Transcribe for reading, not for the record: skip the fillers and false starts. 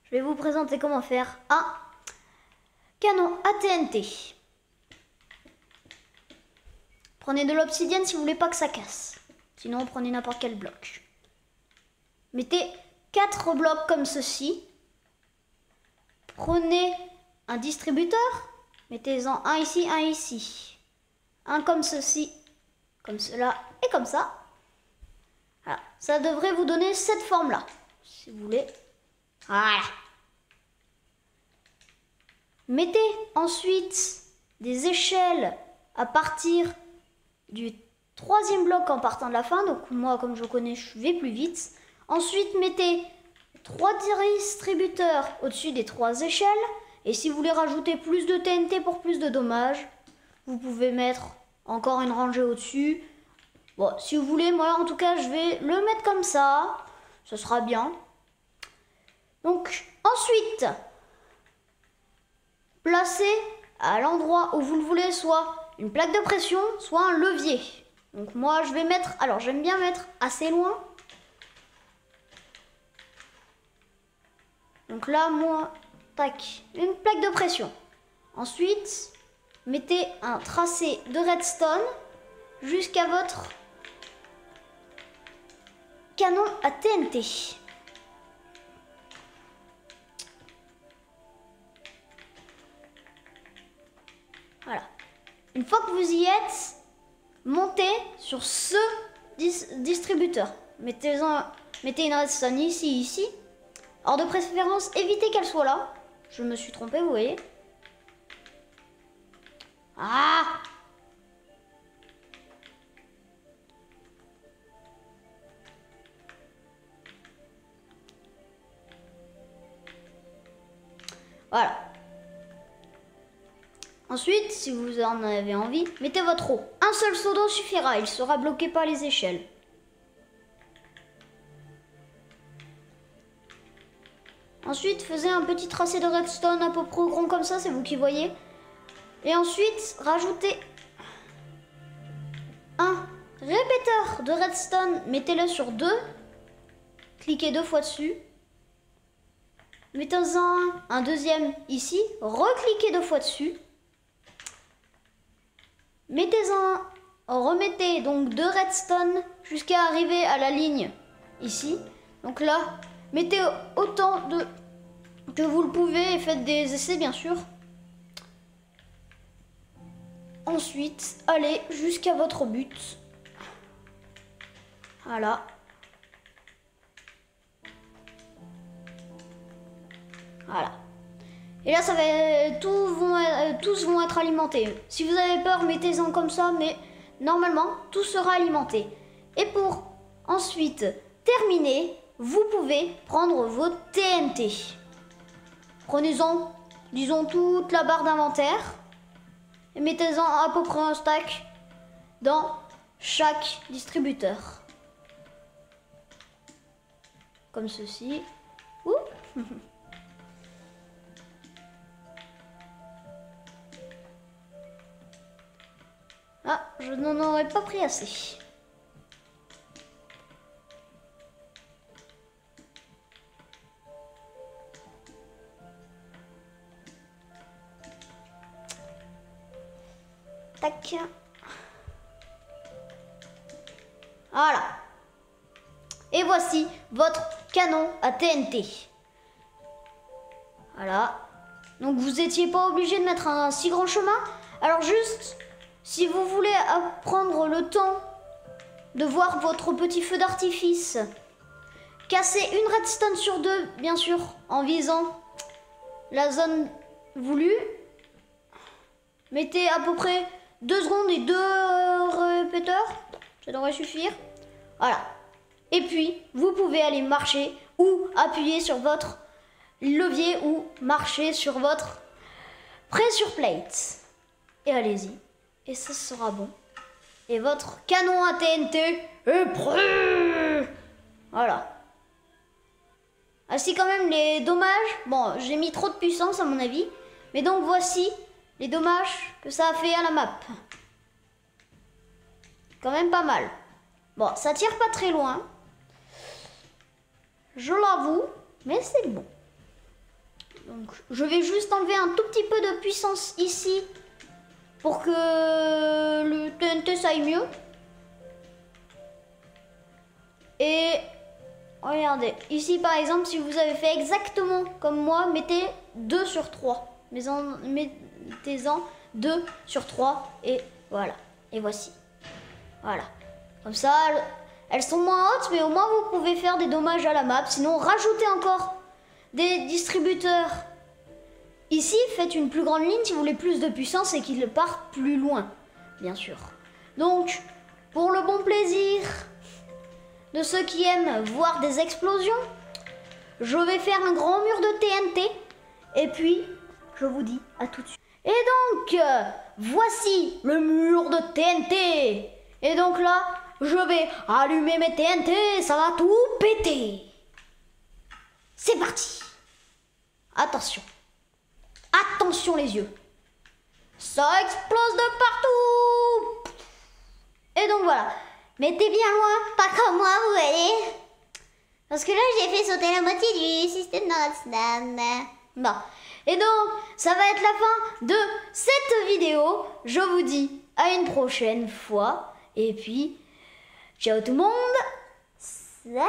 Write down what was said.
je vais vous présenter comment faire un canon à TNT. Prenez de l'obsidienne si vous voulez pas que ça casse. Sinon, prenez n'importe quel bloc. Mettez 4 blocs comme ceci. Prenez un distributeur. Mettez-en un ici, un ici. Un comme ceci, comme cela et comme ça. Voilà. Ça devrait vous donner cette forme-là, si vous voulez. Voilà. Mettez ensuite des échelles à partir du 3e bloc en partant de la fin. Donc moi, comme je connais, je vais plus vite. Ensuite, mettez 3 distributeurs au-dessus des 3 échelles. Et si vous voulez rajouter plus de TNT pour plus de dommages, vous pouvez mettre encore une rangée au-dessus. Bon, si vous voulez, moi en tout cas, je vais le mettre comme ça. Ce sera bien. Donc, ensuite, placez à l'endroit où vous le voulez, soit une plaque de pression, soit un levier. Donc moi, je vais mettre, alors j'aime bien mettre assez loin. Donc là, moi, tac, une plaque de pression. Ensuite, mettez un tracé de redstone jusqu'à votre canon à TNT. Voilà. Une fois que vous y êtes, montez sur ce distributeur. Mettez une redstone ici, ici. Alors de préférence, évitez qu'elle soit là. Je me suis trompée, vous voyez. Ah! Voilà. Ensuite, si vous en avez envie, mettez votre eau. Un seul seau d'eau suffira, il sera bloqué par les échelles. Ensuite, faisez un petit tracé de redstone à peu près grand comme ça, c'est vous qui voyez. Et ensuite, rajoutez un répéteur de redstone. Mettez-le sur 2. Cliquez 2 fois dessus. Mettez-en un deuxième ici. Recliquez 2 fois dessus. Remettez donc 2 redstone jusqu'à arriver à la ligne ici. Donc là, mettez autant que vous le pouvez et faites des essais bien sûr. Ensuite, allez jusqu'à votre but. Voilà. Voilà. Et là, ça va, tous vont être alimentés. Si vous avez peur, mettez-en comme ça, mais normalement, tout sera alimenté. Et pour ensuite terminer, vous pouvez prendre vos TNT. Prenez-en, disons, toute la barre d'inventaire. Et mettez-en à peu près un stack dans chaque distributeur. Comme ceci. Ouh. Ah, je n'en aurais pas pris assez. Tac. Voilà. Et voici votre canon à TNT. Voilà. Donc vous n'étiez pas obligé de mettre un si grand chemin. Alors juste, si vous voulez prendre le temps de voir votre petit feu d'artifice, cassez une redstone sur 2, bien sûr, en visant la zone voulue. Mettez à peu près 2 secondes et 2 répéteurs. Ça devrait suffire. Voilà. Et puis, vous pouvez aller marcher ou appuyer sur votre levier ou marcher sur votre pressure plate. Et allez-y. Et ça sera bon. Et votre canon à TNT est prêt. Voilà. Ah si, quand même, les dommages. Bon, j'ai mis trop de puissance à mon avis. Mais donc, voici les dommages que ça a fait à la map. Quand même pas mal. Bon, ça tire pas très loin. Je l'avoue, mais c'est bon. Donc, je vais juste enlever un tout petit peu de puissance ici pour que le TNT ça aille mieux. Et regardez, ici par exemple, si vous avez fait exactement comme moi, mettez 2 sur 3. Mettez-en 2 sur 3 et voilà. Et voici. Voilà. Comme ça, elles sont moins hautes, mais au moins vous pouvez faire des dommages à la map. Sinon, rajoutez encore des distributeurs. Ici, faites une plus grande ligne si vous voulez plus de puissance et qu'il parte plus loin, bien sûr. Donc, pour le bon plaisir de ceux qui aiment voir des explosions, je vais faire un grand mur de TNT. Et puis, je vous dis à tout de suite. Et donc, voici le mur de TNT. Et donc là, je vais allumer mes TNT, ça va tout péter. C'est parti. Attention. Attention les yeux. Ça explose de partout. Et donc voilà. Mettez bien loin, pas comme moi, vous voyez. Parce que là, j'ai fait sauter la moitié du système d'Arsenal. Bon. Et donc, ça va être la fin de cette vidéo. Je vous dis à une prochaine fois. Et puis, ciao tout le monde. Salut.